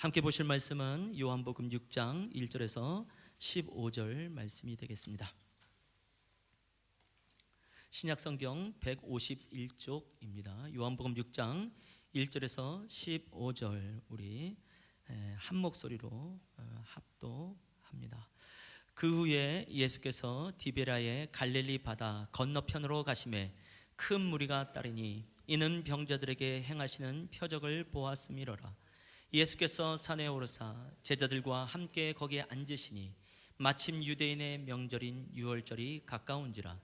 함께 보실 말씀은 요한복음 6장 1절에서 15절 말씀이 되겠습니다. 신약성경 151쪽입니다. 요한복음 6장 1절에서 15절 우리 한 목소리로 합독합니다. 그 후에 예수께서 디베라의 갈릴리 바다 건너편으로 가시매 큰 무리가 따르니 이는 병자들에게 행하시는 표적을 보았음이로라. 예수께서 산에 오르사 제자들과 함께 거기에 앉으시니 마침 유대인의 명절인 유월절이 가까운지라.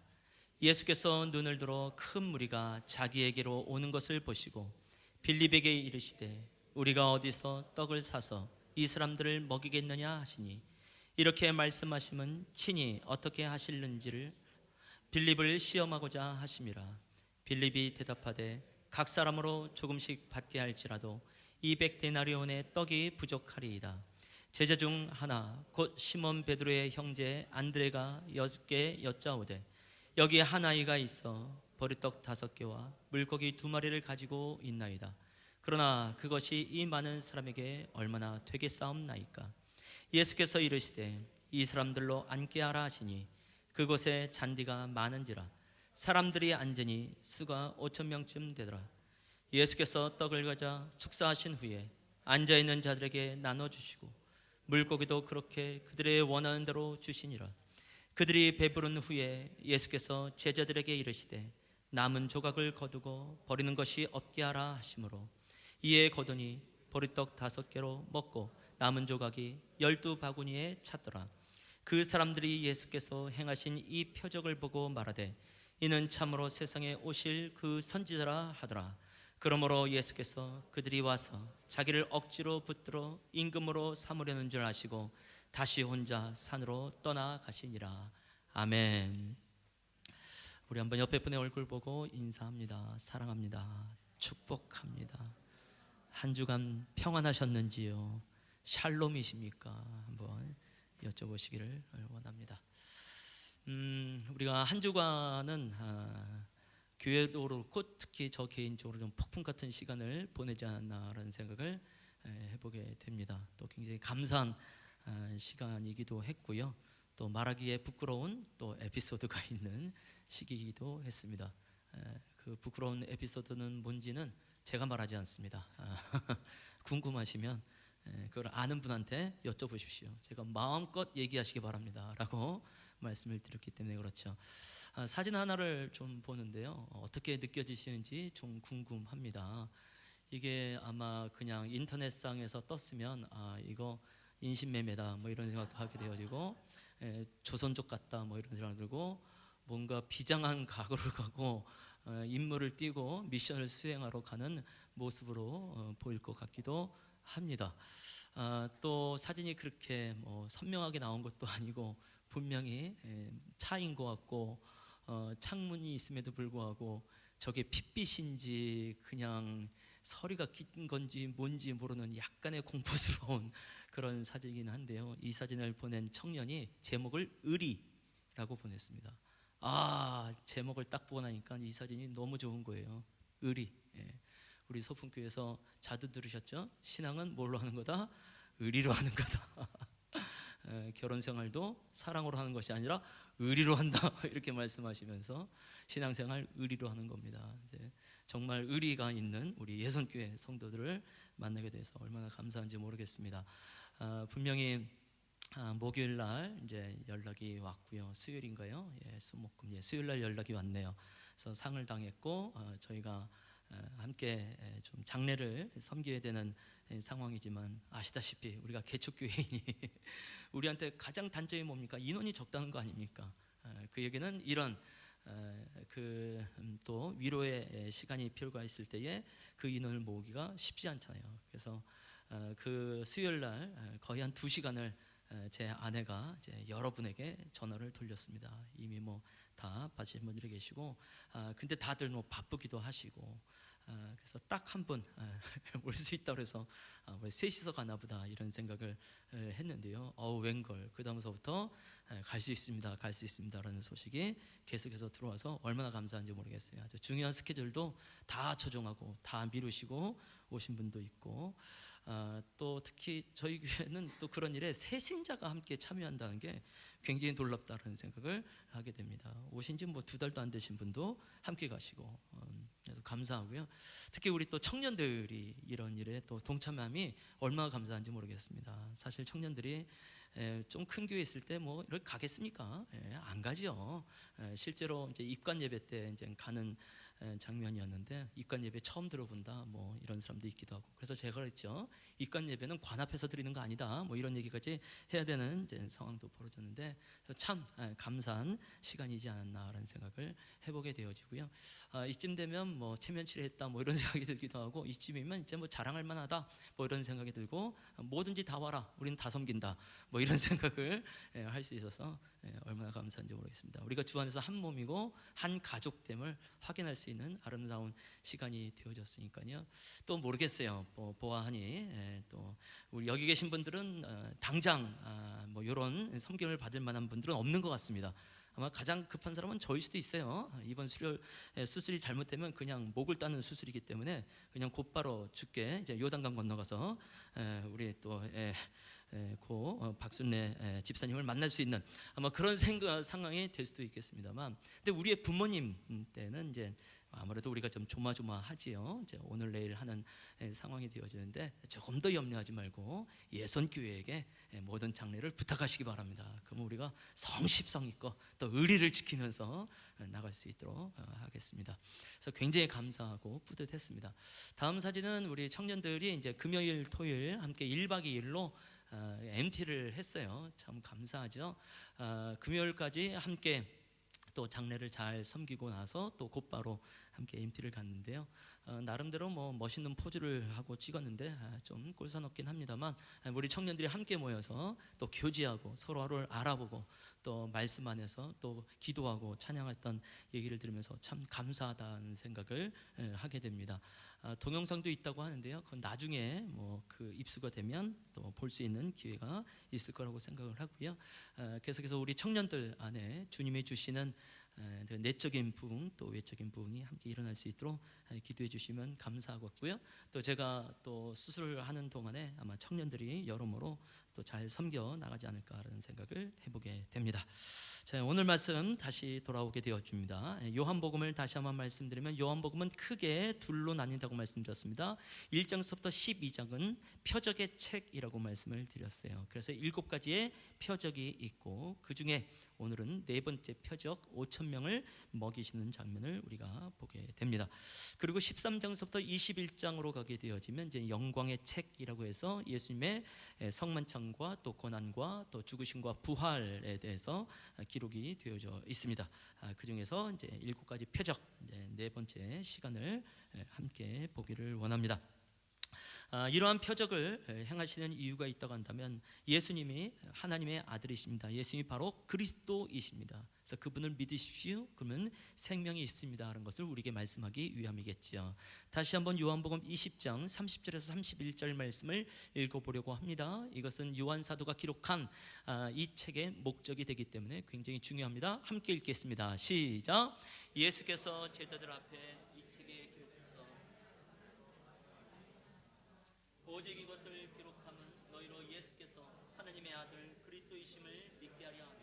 예수께서 눈을 들어 큰 무리가 자기에게로 오는 것을 보시고 빌립에게 이르시되 우리가 어디서 떡을 사서 이 사람들을 먹이겠느냐 하시니 이렇게 말씀하심은 친히 어떻게 하실는지를 빌립을 시험하고자 하심이라. 빌립이 대답하되 각 사람으로 조금씩 받게 할지라도 200데나리온의 떡이 부족하리이다. 제자 중 하나 곧 시몬 베드로의 형제 안드레가 6개 여짜오되 여기 한 아이가 있어 보리떡 5개와 물고기 2마리를 가지고 있나이다. 그러나 그것이 이 많은 사람에게 얼마나 되겠사옵나이까. 예수께서 이르시되 이 사람들로 앉게 하라 하시니 그곳에 잔디가 많은지라 사람들이 앉으니 수가 5,000명쯤 되더라. 예수께서 떡을 가져 축사하신 후에 앉아있는 자들에게 나눠주시고 물고기도 그렇게 그들의 원하는 대로 주시니라. 그들이 배부른 후에 예수께서 제자들에게 이르시되 남은 조각을 거두고 버리는 것이 없게 하라 하시므로 이에 거두니 보리떡 5개로 먹고 남은 조각이 12바구니에 찼더라. 그 사람들이 예수께서 행하신 이 표적을 보고 말하되 이는 참으로 세상에 오실 그 선지자라 하더라. 그러므로 예수께서 그들이 와서 자기를 억지로 붙들어 임금으로 삼으려는 줄 아시고 다시 혼자 산으로 떠나가시니라. 아멘. 우리 한번 옆에 분의 얼굴 보고 인사합니다. 사랑합니다. 축복합니다. 한 주간 평안하셨는지요? 샬롬이십니까? 한번 여쭤보시기를 원합니다. 우리가 한 주간은 교회도 그렇고 특히 저 개인적으로 좀 폭풍 같은 시간을 보내지 않았나라는 생각을 해보게 됩니다. 또 굉장히 감사한 시간이기도 했고요. 또 말하기에 부끄러운 또 에피소드가 있는 시기이기도 했습니다. 그 부끄러운 에피소드는 뭔지는 제가 말하지 않습니다. 궁금하시면 그걸 아는 분한테 여쭤보십시오. 제가 마음껏 얘기하시기 바랍니다 라고 말씀을 드렸기 때문에 그렇죠. 사진 하나를 좀 보는데요, 어떻게 느껴지시는지 좀 궁금합니다. 이게 아마 그냥 인터넷상에서 떴으면 이거 인신매매다 뭐 이런 생각도 하게 되어지고 조선족 같다 뭐 이런 생각 들고 뭔가 비장한 각오를 가고 임무를 띠고 미션을 수행하러 가는 모습으로 보일 것 같기도 합니다. 또 사진이 그렇게 뭐 선명하게 나온 것도 아니고 분명히 차인 것 같고 창문이 있음에도 불구하고 저게 핏빛인지 그냥 서리가 낀 건지 뭔지 모르는 약간의 공포스러운 그런 사진이긴 한데요, 이 사진을 보낸 청년이 제목을 의리라고 보냈습니다. 제목을 딱 보고 나니까 이 사진이 너무 좋은 거예요. 의리. 우리 소풍교회에서 자주 들으셨죠? 신앙은 뭘로 하는 거다? 의리로 하는 거다. 결혼 생활도 사랑으로 하는 것이 아니라 의리로 한다 이렇게 말씀하시면서 신앙생활 의리로 하는 겁니다. 이제 정말 의리가 있는 우리 예선교회 성도들을 만나게 돼서 얼마나 감사한지 모르겠습니다. 분명히 목요일 날 이제 연락이 왔고요. 수요일인가요? 수목금 수요일 날 연락이 왔네요. 그래서 상을 당했고 저희가 함께 좀 장례를 섬겨야 되는 상황이지만 아시다시피 우리가 개척교회이니 우리한테 가장 단점이 뭡니까? 인원이 적다는 거 아닙니까? 그 얘기는 이런 또 위로의 시간이 필요가 있을 때에 그 인원을 모으기가 쉽지 않잖아요. 그래서 그 수요일 날 거의 한 2시간을 제 아내가 이제 여러분에게 전화를 돌렸습니다. 이미 뭐 다 받으신 분들이 계시고 근데 다들 뭐 바쁘기도 하시고 그래서 딱 한 분 올 수 있다고 해서 왜 셋이서 가나 보다 이런 생각을 했는데요, 웬걸 그 다음서부터 갈 수 있습니다, 갈 수 있습니다 라는 소식이 계속해서 들어와서 얼마나 감사한지 모르겠어요. 아주 중요한 스케줄도 다 조정하고 다 미루시고 오신 분도 있고, 또 특히 저희 교회는 또 그런 일에 세신자가 함께 참여한다는 게 굉장히 놀랍다는 생각을 하게 됩니다. 오신 지 뭐 2달도 안 되신 분도 함께 가시고, 그래서 감사하고요. 특히 우리 또 청년들이 이런 일에 또 동참함이 얼마나 감사한지 모르겠습니다. 사실 청년들이 좀 큰 교회 있을 때 뭐 이렇게 가겠습니까? 안 가죠. 실제로 이제 입관 예배 때 이제 가는 장면이었는데, 입관 예배 처음 들어본다 뭐 이런 사람도 있기도 하고, 그래서 제가 그랬죠. 입관 예배는 관 앞에서 드리는 거 아니다 뭐 이런 얘기까지 해야 되는 이제 상황도 벌어졌는데, 참 감사한 시간이지 않았나라는 생각을 해보게 되어지고요. 이쯤 되면 뭐 체면치레 했다 뭐 이런 생각이 들기도 하고, 이쯤이면 이제 뭐 자랑할 만하다 뭐 이런 생각이 들고, 뭐든지 다 와라 우리는 다 섬긴다 뭐 이런 생각을 할 수 있어서 얼마나 감사한지 모르겠습니다. 우리가 주 안에서 한 몸이고 한 가족됨을 확인할 수 있는 아름다운 시간이 되어졌으니까요. 또 모르겠어요. 보아하니 또 우리 여기 계신 분들은 당장 뭐 이런 섬김을 받을 만한 분들은 없는 것 같습니다. 아마 가장 급한 사람은 저일 수도 있어요. 이번 수술이 잘못되면 그냥 목을 따는 수술이기 때문에 그냥 곧바로 죽게 이제 요단강 건너가서 우리 또 고 박순례 집사님을 만날 수 있는 아마 그런 상황이 될 수도 있겠습니다만, 근데 우리의 부모님 때는 이제 아무래도 우리가 좀 조마조마하지요. 이제 오늘 내일 하는 상황이 되어지는데, 조금 더 염려하지 말고 예선교회에게 모든 장례를 부탁하시기 바랍니다. 그러면 우리가 성십성있고 또 의리를 지키면서 나갈 수 있도록 하겠습니다. 그래서 굉장히 감사하고 뿌듯했습니다. 다음 사진은 우리 청년들이 이제 금요일 토요일 함께 1박 2일로 MT를 했어요. 참 감사하죠. 금요일까지 함께 또 장례를 잘 섬기고 나서 또 곧바로 함께 MT를 갔는데요. 나름대로 뭐 멋있는 포즈를 하고 찍었는데 좀 꼴사납긴 합니다만, 우리 청년들이 함께 모여서 또 교제하고 서로를 알아보고 또 말씀 안에서 또 기도하고 찬양했던 얘기를 들으면서 참 감사하다는 생각을 하게 됩니다. 동영상도 있다고 하는데요. 그건 나중에 뭐 그 입수가 되면 또 볼 수 있는 기회가 있을 거라고 생각을 하고요. 계속해서 우리 청년들 안에 주님이 주시는 내적인 부흥 또 외적인 부흥이 함께 일어날 수 있도록 기도해 주시면 감사하겠고요. 또 제가 또 수술을 하는 동안에 아마 청년들이 여러모로 또 잘 섬겨 나가지 않을까라는 생각을 해보게 됩니다. 자, 오늘 말씀 다시 돌아오게 되어집니다. 요한복음을 다시 한번 말씀드리면, 요한복음은 크게 둘로 나뉜다고 말씀드렸습니다. 1장서부터 12장은 표적의 책이라고 말씀을 드렸어요. 그래서 7가지의 표적이 있고, 그 중에 오늘은 4번째 표적 5,000명을 먹이시는 장면을 우리가 보게 됩니다. 그리고 13장서부터 21장으로 가게 되어지면 이제 영광의 책이라고 해서 예수님의 성만찬과 또 고난과 또 죽으심과 부활에 대해서 기록이 되어져 있습니다. 그 중에서 이제 7가지 표적, 이제 4번째 시간을 함께 보기를 원합니다. 이러한 표적을 행하시는 이유가 있다고 한다면, 예수님이 하나님의 아들이십니다. 예수님이 바로 그리스도이십니다. 그래서 그분을 믿으십시오. 그러면 생명이 있습니다 하는 것을 우리에게 말씀하기 위함이겠지요. 다시 한번 요한복음 20장 30절에서 31절 말씀을 읽어보려고 합니다. 이것은 요한 사도가 기록한 이 책의 목적이 되기 때문에 굉장히 중요합니다. 함께 읽겠습니다. 시작. 예수께서 제자들 앞에 오직 이것을 기록함은 너희로 예수께서 하나님의 아들 그리스도이심을 믿게 하려 하며,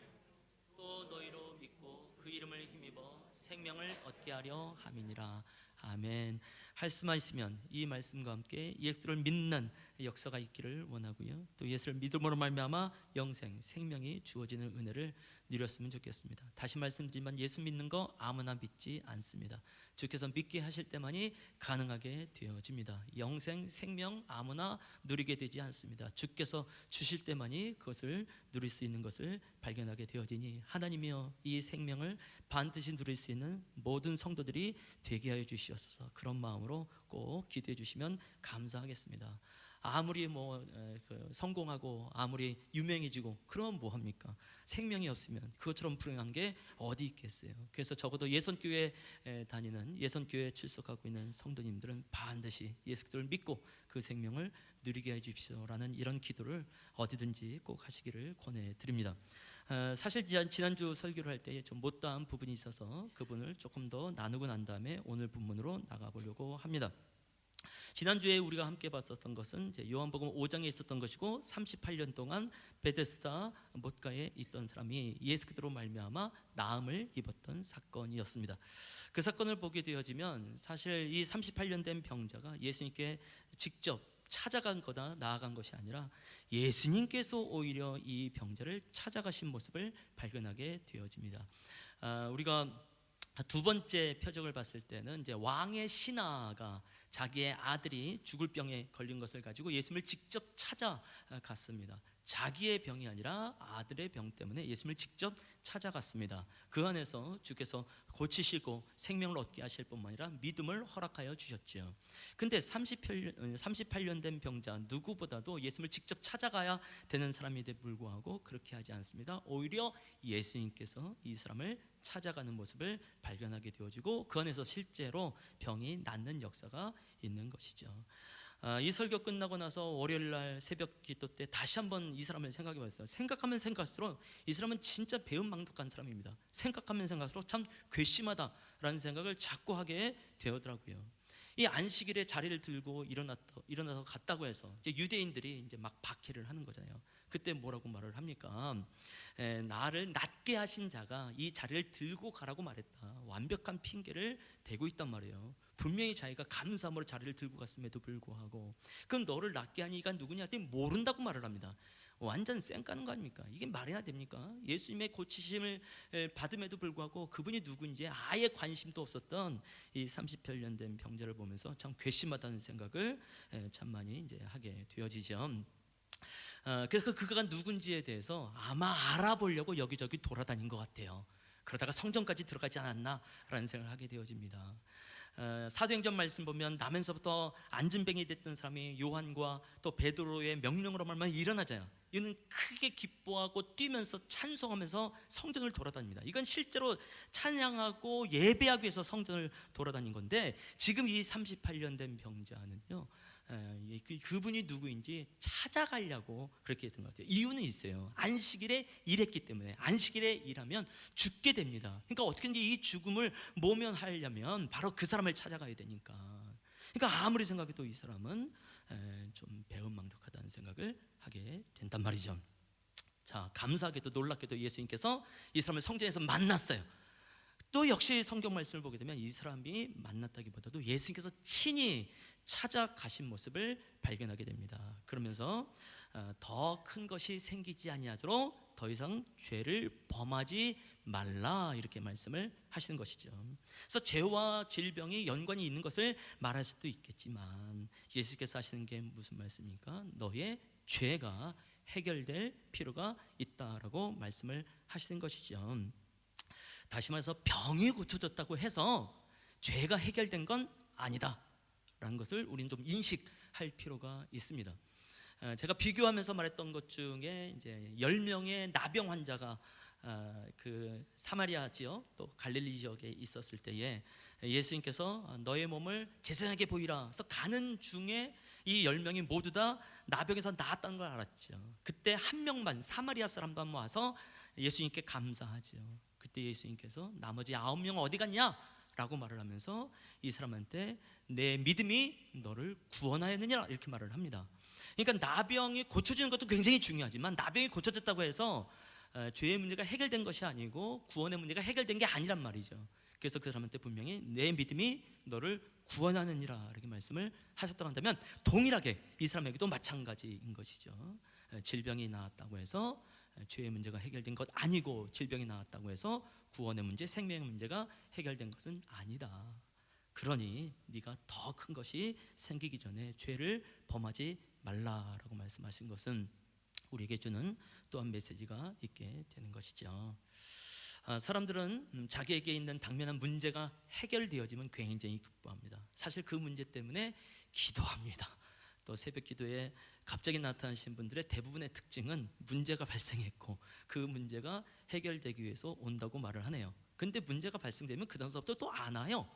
또 너희로 믿고 그 이름을 힘입어 생명을 얻게 하려 함이니라. 아멘. 할 수만 있으면 이 말씀과 함께 예수를 믿는 역사가 있기를 원하고요. 또 예수를 믿음으로 말미암아 영생, 생명이 주어지는 은혜를 누렸으면 좋겠습니다. 다시 말씀드리지만 예수 믿는 거 아무나 믿지 않습니다. 주께서 믿게 하실 때만이 가능하게 되어집니다. 영생, 생명 아무나 누리게 되지 않습니다. 주께서 주실 때만이 그것을 누릴 수 있는 것을 발견하게 되어지니, 하나님이여 이 생명을 반드시 누릴 수 있는 모든 성도들이 되게 하여 주시옵소서. 그런 마음으로 꼭 기도해 주시면 감사하겠습니다. 아무리 성공하고 아무리 유명해지고 그러면 뭐합니까? 생명이 없으면 그것처럼 불행한 게 어디 있겠어요. 그래서 적어도 예선교회 다니는, 예선교회에 출석하고 있는 성도님들은 반드시 예수 그리스도를 믿고 그 생명을 누리게 해주십시오라는 이런 기도를 어디든지 꼭 하시기를 권해드립니다. 사실 지난주 설교를 할 때 좀 못다한 부분이 있어서 그 부분을 조금 더 나누고 난 다음에 오늘 본문으로 나가보려고 합니다. 지난주에 우리가 함께 봤었던 것은 이제 요한복음 5장에 있었던 것이고 38년 동안 베데스다 못가에 있던 사람이 예수 그리스도로 말미암아 나음을 입었던 사건이었습니다. 그 사건을 보게 되어지면 사실 이 38년 된 병자가 예수님께 직접 찾아간 거다 나아간 것이 아니라 예수님께서 오히려 이 병자를 찾아가신 모습을 발견하게 되어집니다. 우리가 두 번째 표적을 봤을 때는 이제 왕의 신하가 자기의 아들이 죽을 병에 걸린 것을 가지고 예수님을 직접 찾아갔습니다. 자기의 병이 아니라 아들의 병 때문에 예수님을 직접 찾아갔습니다. 그 안에서 주께서 고치시고 생명을 얻게 하실 뿐만 아니라 믿음을 허락하여 주셨죠. 근데 38년 된 병자 누구보다도 예수님을 직접 찾아가야 되는 사람인데 불구하고 그렇게 하지 않습니다. 오히려 예수님께서 이 사람을 찾아가는 모습을 발견하게 되어지고 그 안에서 실제로 병이 낫는 역사가 있는 것이죠. 이 설교 끝나고 나서 월요일 날 새벽 기도 때 다시 한번 이 사람을 생각해 봤어요. 생각하면 생각할수록 이 사람은 진짜 배은망덕한 사람입니다. 생각하면 생각할수록 참 괘씸하다라는 생각을 자꾸 하게 되더라고요. 이 안식일에 자리를 들고 일어나서 갔다고 해서 이제 유대인들이 이제 막 박해를 하는 거잖아요. 그때 뭐라고 말을 합니까? 나를 낫게 하신 자가 이 자리를 들고 가라고 말했다. 완벽한 핑계를 대고 있단 말이에요. 분명히 자기가 감사함으로 자리를 들고 갔음에도 불구하고 그럼 너를 낫게 한 이가 누구냐 했더니 모른다고 말을 합니다. 완전 쌩까는 거 아닙니까? 이게 말이나 됩니까? 예수님의 고치심을 받음에도 불구하고 그분이 누군지 아예 관심도 없었던 이 38년 된 병자를 보면서 참 괘씸하다는 생각을 참 많이 이제 하게 되어지죠. 그래서 그가 누군지에 대해서 아마 알아보려고 여기저기 돌아다닌 것 같아요. 그러다가 성전까지 들어가지 않았나라는 생각을 하게 되어집니다. 사도행전 말씀 보면 나면서부터 안진뱅이 됐던 사람이 요한과 또 베드로의 명령으로 말하면 일어나잖아요. 이는 크게 기뻐하고 뛰면서 찬송하면서 성전을 돌아다닙니다. 이건 실제로 찬양하고 예배하기 위해서 성전을 돌아다닌 건데 지금 이 38년 된 병자는요 그분이 누구인지 찾아가려고 그렇게 했던 것 같아요. 이유는 있어요. 안식일에 일했기 때문에. 안식일에 일하면 죽게 됩니다. 그러니까 어떻게든지 이 죽음을 모면하려면 바로 그 사람을 찾아가야 되니까. 그러니까 아무리 생각해도 이 사람은 좀 배은망덕하다는 생각을 하게 된단 말이죠. 자, 감사하게도 놀랍게도 예수님께서 이 사람을 성전에서 만났어요. 또 역시 성경 말씀을 보게 되면 이 사람이 만났다기보다도 예수님께서 친히 찾아가신 모습을 발견하게 됩니다. 그러면서 더 큰 것이 생기지 아니하도록 더 이상 죄를 범하지 말라 이렇게 말씀을 하시는 것이죠. 그래서 죄와 질병이 연관이 있는 것을 말할 수도 있겠지만 예수께서 하시는 게 무슨 말씀입니까? 너의 죄가 해결될 필요가 있다라고 말씀을 하시는 것이죠. 다시 말해서 병이 고쳐졌다고 해서 죄가 해결된 건 아니다 라는 것을 우리는 좀 인식할 필요가 있습니다. 제가 비교하면서 말했던 것 중에 이제 10명의 나병 환자가 그 사마리아 지역 또 갈릴리 지역에 있었을 때에 예수님께서 너의 몸을 제사장에게 보이라 해서 가는 중에 이 10명이 모두 다 나병에서 나았다는 걸 알았죠. 그때 한 명만 사마리아 사람만 와서 예수님께 감사하죠. 그때 예수님께서 나머지 9명 어디 갔냐? 라고 말을 하면서 이 사람한테 내 믿음이 너를 구원하였느냐 이렇게 말을 합니다. 그러니까 나병이 고쳐지는 것도 굉장히 중요하지만 나병이 고쳐졌다고 해서 죄의 문제가 해결된 것이 아니고 구원의 문제가 해결된 게 아니란 말이죠. 그래서 그 사람한테 분명히 내 믿음이 너를 구원하느니라 이렇게 말씀을 하셨다고 한다면 동일하게 이 사람에게도 마찬가지인 것이죠. 질병이 나았다고 해서 죄의 문제가 해결된 것 아니고 질병이 나았다고 해서 구원의 문제, 생명의 문제가 해결된 것은 아니다. 그러니 네가 더 큰 것이 생기기 전에 죄를 범하지 말라라고 말씀하신 것은 우리에게 주는 또한 메시지가 있게 되는 것이죠. 사람들은 자기에게 있는 당면한 문제가 해결되어지면 굉장히 기뻐합니다. 사실 그 문제 때문에 기도합니다. 또 새벽 기도에 갑자기 나타나신 분들의 대부분의 특징은 문제가 발생했고 그 문제가 해결되기 위해서 온다고 말을 하네요. 근데 문제가 발생되면 그 다음부터 또 안 와요.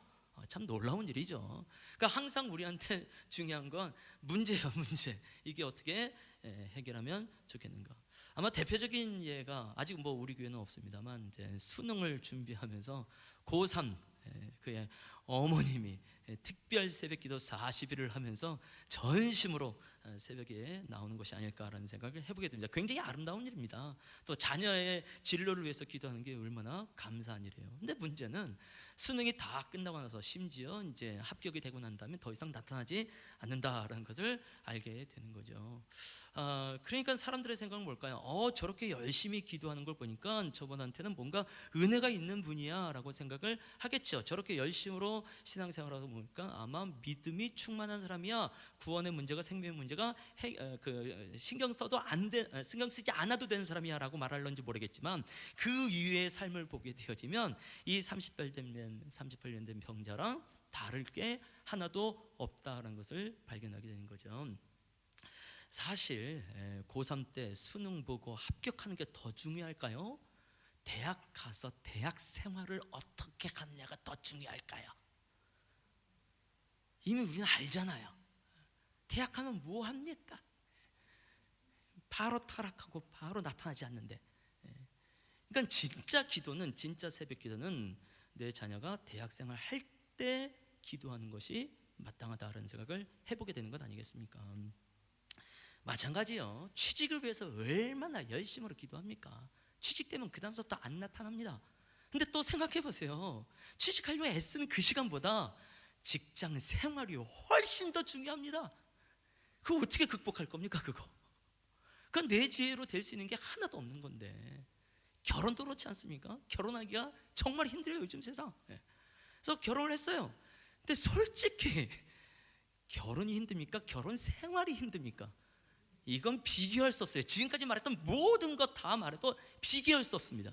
참 놀라운 일이죠. 그러니까 항상 우리한테 중요한 건 문제예요, 문제. 이게 어떻게 해결하면 좋겠는가. 아마 대표적인 예가 아직 뭐 우리 교회는 없습니다만 이제 수능을 준비하면서 고3 그의 어머님이 특별 새벽기도 40일을 하면서 전심으로 새벽에 나오는 것이 아닐까라는 생각을 해보게 됩니다. 굉장히 아름다운 일입니다. 또 자녀의 진로를 위해서 기도하는 게 얼마나 감사한 일이에요. 근데 문제는 수능이 다 끝나고 나서 심지어 이제 합격이 되고 난 다음에 더 이상 나타나지 않는다라는 것을 알게 되는 거죠. 그러니까 사람들의 생각은 뭘까요? 저렇게 열심히 기도하는 걸 보니까 저분한테는 뭔가 은혜가 있는 분이야 라고 생각을 하겠죠. 저렇게 열심으로 신앙생활하다 보니까 아마 믿음이 충만한 사람이야, 구원의 문제가, 생명의 문제가 신경 쓰지 않아도 되는 사람이야 라고 말할런지 모르겠지만, 그 이후의 삶을 보게 되어지면 이 38년 된 병자랑 다를 게 하나도 없다는 것을 발견하게 되는 거죠. 사실 고3 때 수능 보고 합격하는 게 더 중요할까요? 대학 가서 대학 생활을 어떻게 하느냐가 더 중요할까요? 이미 우리는 알잖아요. 대학 가면 뭐 합니까? 바로 타락하고 바로 나타나지 않는데. 그러니까 진짜 기도는, 진짜 새벽 기도는 내 자녀가 대학 생활 할 때 기도하는 것이 마땅하다는 생각을 해보게 되는 것 아니겠습니까? 마찬가지요. 취직을 위해서 얼마나 열심으로 기도합니까? 취직되면 그 다음부터 안 나타납니다. 근데 또 생각해 보세요. 취직하려고 애쓰는 그 시간보다 직장 생활이 훨씬 더 중요합니다. 그거 어떻게 극복할 겁니까? 그건 내 지혜로 될 수 있는 게 하나도 없는 건데. 결혼도 그렇지 않습니까? 결혼하기가 정말 힘들어요, 요즘 세상. 그래서 결혼을 했어요. 근데 솔직히 결혼이 힘듭니까? 결혼 생활이 힘듭니까? 이건 비교할 수 없어요. 지금까지 말했던 모든 것 다 말해도 비교할 수 없습니다.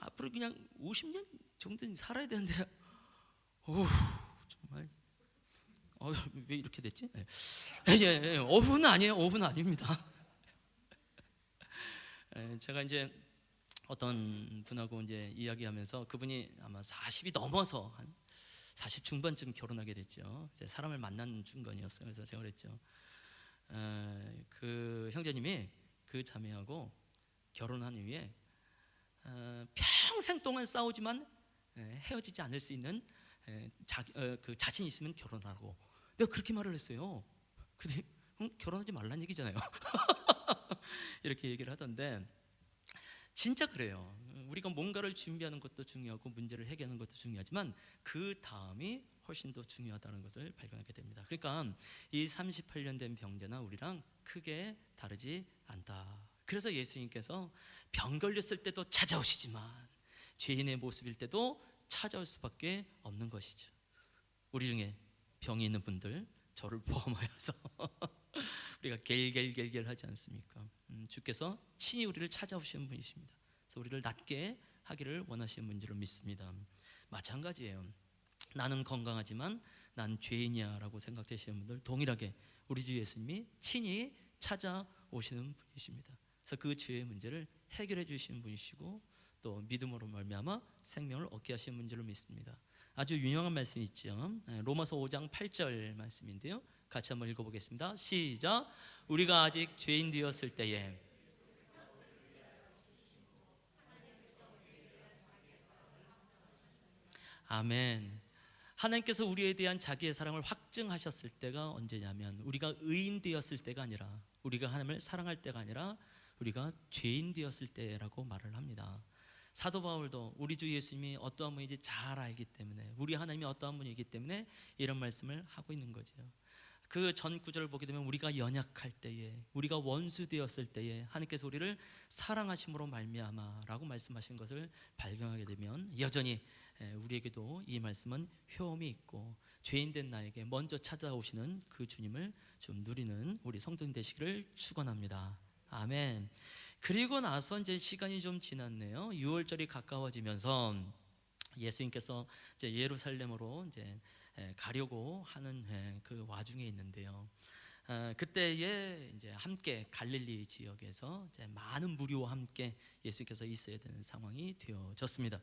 앞으로 그냥 50년 정도 살아야 되는데, 정말 왜 이렇게 됐지? 오후는 아니에요. 오후는 아닙니다. 제가 이제 어떤 분하고 이제 이야기하면서, 그분이 아마 40이 넘어서 한 40 중반쯤 결혼하게 됐죠. 이제 사람을 만난 중간이었어요. 그래서 제가 그랬죠. 그 형제님이 그 자매하고 결혼한 이후에 평생 동안 싸우지만 헤어지지 않을 수 있는 그 자신이 있으면 결혼하라고 내가 그렇게 말을 했어요. 근데 결혼하지 말란 얘기잖아요. 이렇게 얘기를 하던데, 진짜 그래요. 우리가 뭔가를 준비하는 것도 중요하고 문제를 해결하는 것도 중요하지만 그 다음이 훨씬 더 중요하다는 것을 발견하게 됩니다. 그러니까 이 38년 된 병자나 우리랑 크게 다르지 않다. 그래서 예수님께서 병 걸렸을 때도 찾아오시지만 죄인의 모습일 때도 찾아올 수밖에 없는 것이죠. 우리 중에 병이 있는 분들, 저를 포함하여서 우리가 겔겔겔겔 하지 않습니까? 주께서 친히 우리를 찾아오시는 분이십니다. 그래서 우리를 낫게 하기를 원하시는 분인 줄 믿습니다. 마찬가지예요. 나는 건강하지만 난 죄인이야 라고 생각되시는 분들, 동일하게 우리 주 예수님이 친히 찾아오시는 분이십니다. 그래서 그 죄의 문제를 해결해 주시는 분이시고, 또 믿음으로 말미암아 생명을 얻게 하시는 분인 줄 믿습니다. 아주 유명한 말씀이 있죠. 로마서 5장 8절 말씀인데요, 같이 한번 읽어보겠습니다. 시작. 우리가 아직 죄인 되었을 때에 아멘. 하나님께서 우리에 대한 자기의 사랑을 확증하셨을 때가 언제냐면, 우리가 의인 되었을 때가 아니라, 우리가 하나님을 사랑할 때가 아니라 우리가 죄인 되었을 때라고 말을 합니다. 사도 바울도 우리 주 예수님이 어떠한 분인지 잘 알기 때문에, 우리 하나님이 어떠한 분이기 때문에 이런 말씀을 하고 있는 거죠. 그 전 구절을 보게 되면 우리가 연약할 때에, 우리가 원수 되었을 때에 하나님께서 우리를 사랑하심으로 말미암아라고 말씀하신 것을 발견하게 되면, 여전히 우리에게도 이 말씀은 효험이 있고 죄인된 나에게 먼저 찾아오시는 그 주님을 좀 누리는 우리 성도님 되시기를 축원합니다. 아멘. 그리고 나서 이제 시간이 좀 지났네요. 6월절이 가까워지면서 예수님께서 이제 예루살렘으로 이제 가려고 하는 그 와중에 있는데요. 그때에 이제 함께 갈릴리 지역에서 이제 많은 무리와 함께 예수님께서 있어야 되는 상황이 되어졌습니다.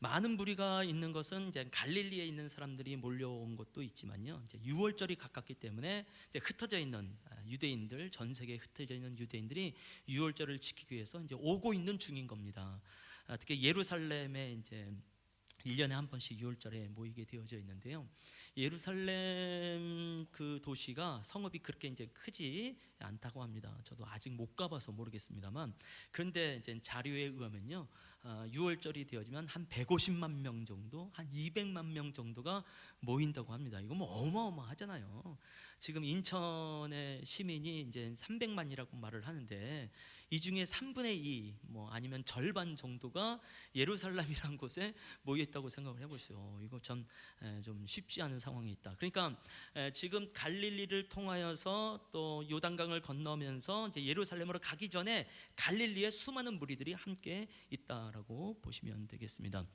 많은 무리가 있는 것은 이제 갈릴리에 있는 사람들이 몰려온 것도 있지만요, 이제 6월절이 가깝기 때문에 이제 흩어져 있는 유대인들, 전 세계에 흩어져 있는 유대인들이 6월절을 지키기 위해서 이제 오고 있는 중인 겁니다. 특히 예루살렘에 이제 1년에 한 번씩 6월절에 모이게 되어져 있는데요. 예루살렘 그 도시가 성읍이 그렇게 이제 크지 않다고 합니다. 저도 아직 못 가봐서 모르겠습니다만, 그런데 이제 자료에 의하면요, 6월절이 되어지면 한 150만 명 정도, 한 200만 명 정도가 모인다고 합니다. 이거 뭐 어마어마하잖아요. 지금 인천의 시민이 이제 300만이라고 말을 하는데, 이 중에 3분의 2, 뭐 아니면 절반 정도가 예루살렘이라는 곳에 모여 있다고 생각을 해보세요. 이거 참 좀 쉽지 않은 상황이 있다. 그러니까 지금 갈릴리를 통하여서 또 요단강을 건너면서 이제 예루살렘으로 가기 전에 갈릴리에 수많은 무리들이 함께 있다라고 보시면 되겠습니다.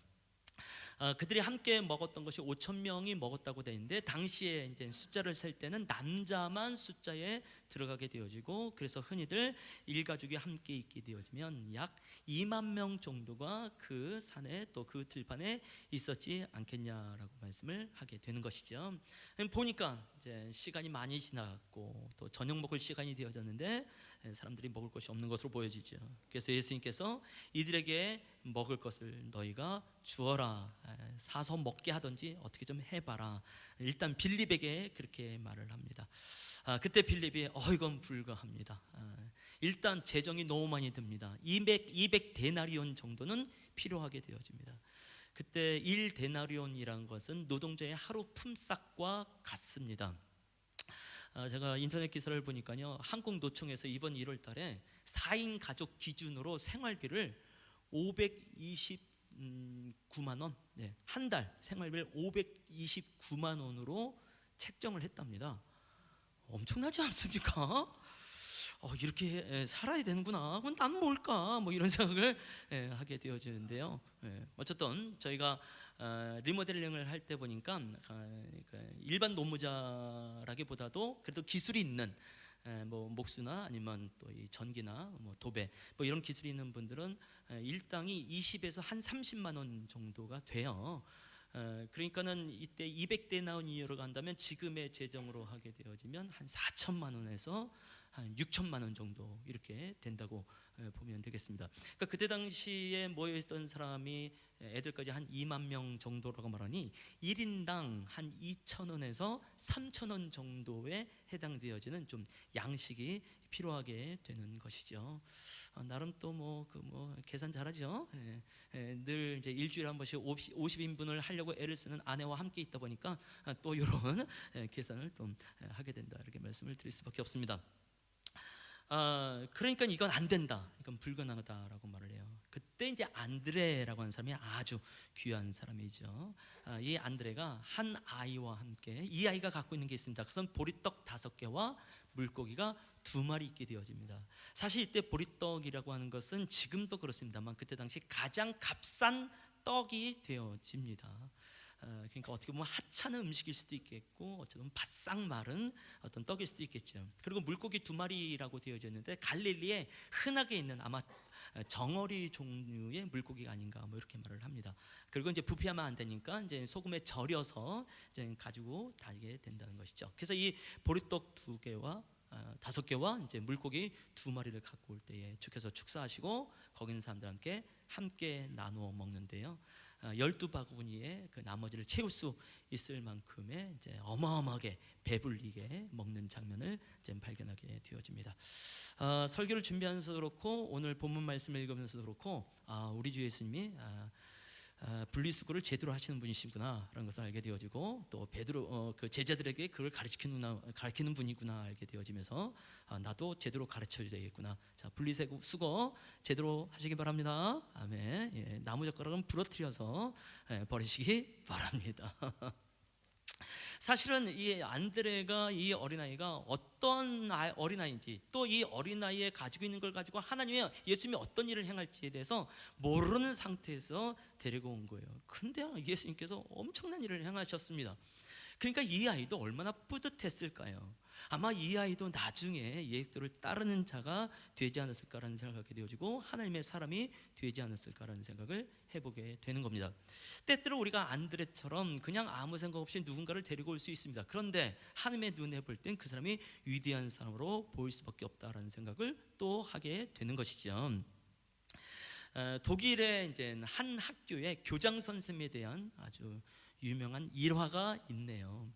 그들이 함께 먹었던 것이 5천 명이 먹었다고 되어 있는데, 당시에 이제 숫자를 셀 때는 남자만 숫자에 들어가게 되어지고, 그래서 흔히들 일가족이 함께 있게 되어지면 약 2만 명 정도가 그 산에 또 그 들판에 있었지 않겠냐라고 말씀을 하게 되는 것이죠. 보니까 이제 시간이 많이 지나갔고 또 저녁 먹을 시간이 되어졌는데 사람들이 먹을 것이 없는 것으로 보여지죠. 그래서 예수님께서 이들에게 먹을 것을 너희가 주어라, 사서 먹게 하든지 어떻게 좀 해봐라, 일단 빌립에게 그렇게 말을 합니다. 그때 빌립이 이건 불가합니다. 일단 재정이 너무 많이 듭니다. 200 데나리온 정도는 필요하게 되어집니다. 그때 1 데나리온이라는 것은 노동자의 하루 품삯과 같습니다. 제가 인터넷 기사를 보니까요, 한국노총에서 이번 1월 달에 4인 가족 기준으로 생활비를 529만 원, 한 달 생활비를 529만 원으로 책정을 했답니다. 엄청나지 않습니까? 이렇게 살아야 되는구나. 그건 난 뭘까? 뭐 이런 생각을 하게 되어지는데요. 어쨌든 저희가 리모델링을 할 때 보니까 일반 노무자라기보다도 그래도 기술이 있는, 뭐 목수나 아니면 또 이 전기나 뭐 도배 뭐 이런 기술이 있는 분들은 일당이 20에서 한 30만 원 정도가 돼요. 그러니까는 이때 200데나리온으로 간다면 지금의 재정으로 하게 되어지면 한 4천만 원에서 한 6천만 원 정도 이렇게 된다고 보면 되겠습니다. 그러니까 그때 당시에 모여 있던 사람이 애들까지 한 2만 명 정도라고 말하니 1인당 한 2,000원에서 3,000원 정도에 해당되어지는 좀 양식이 필요하게 되는 것이죠. 나름 또 뭐 계산 잘하죠. 늘 이제 일주일에 한 번씩 50인분을 하려고 애를 쓰는 아내와 함께 있다 보니까 또 이런 계산을 또 하게 된다, 이렇게 말씀을 드릴 수밖에 없습니다. 그러니까 이건 안 된다, 이건 불가능하다라고 말을 해요. 그때 이제 안드레라고 하는 사람이 아주 귀한 사람이죠. 이 안드레가 한 아이와 함께, 이 아이가 갖고 있는 게 있습니다. 그것은 보리떡 5개와 물고기가 2마리 있게 되어집니다. 사실 이때 보리떡이라고 하는 것은 지금도 그렇습니다만 그때 당시 가장 값싼 떡이 되어집니다. 그러니까 어떻게 보면 하찮은 음식일 수도 있겠고, 어쩌면 바싹 마른 어떤 떡일 수도 있겠죠. 그리고 물고기 2마리라고 되어져 있는데 갈릴리에 흔하게 있는 아마 정어리 종류의 물고기가 아닌가, 뭐 이렇게 말을 합니다. 그리고 이제 부패하면 안 되니까 이제 소금에 절여서 이제 가지고 다니게 된다는 것이죠. 그래서 이 보리떡 2개와 5개와 이제 물고기 2마리를 갖고 올 때에 주께서 축사하시고 거기 있는 사람들과 함께 나누어 먹는데요, 12바구니에 그 나머지를 채울 수 있을 만큼의 이제 어마어마하게 배불리게 먹는 장면을 이제 발견하게 되어집니다. 설교를 준비하면서도 그렇고 오늘 본문 말씀을 읽으면서도 그렇고 우리 주 예수님이 분리수거를 제대로 하시는 분이시구나라는 것을 알게 되어지고, 또 베드로 그 제자들에게 그걸 가르치는 분이구나 알게 되어지면서 나도 제대로 가르쳐야 되겠구나. 자, 분리수거 제대로 하시기 바랍니다. 아멘. 나무젓가락은 부러뜨려서 버리시기 바랍니다. 사실은 이 안드레가, 이 어린아이가 어떤 어린아이인지, 또 이 어린아이에 가지고 있는 걸 가지고 하나님의 예수님이 어떤 일을 행할지에 대해서 모르는 상태에서 데리고 온 거예요. 그런데 예수님께서 엄청난 일을 행하셨습니다. 그러니까 이 아이도 얼마나 뿌듯했을까요? 아마 이 아이도 나중에 예수를 따르는 자가 되지 않았을까라는 생각하게 되어지고 하나님의 사람이 되지 않았을까라는 생각을 해보게 되는 겁니다. 때때로 우리가 안드레처럼 그냥 아무 생각 없이 누군가를 데리고 올 수 있습니다. 그런데 하나님의 눈에 볼 땐 그 사람이 위대한 사람으로 보일 수밖에 없다라는 생각을 또 하게 되는 것이죠. 독일의 이제 한 학교의 교장 선생님에 대한 아주 유명한 일화가 있네요.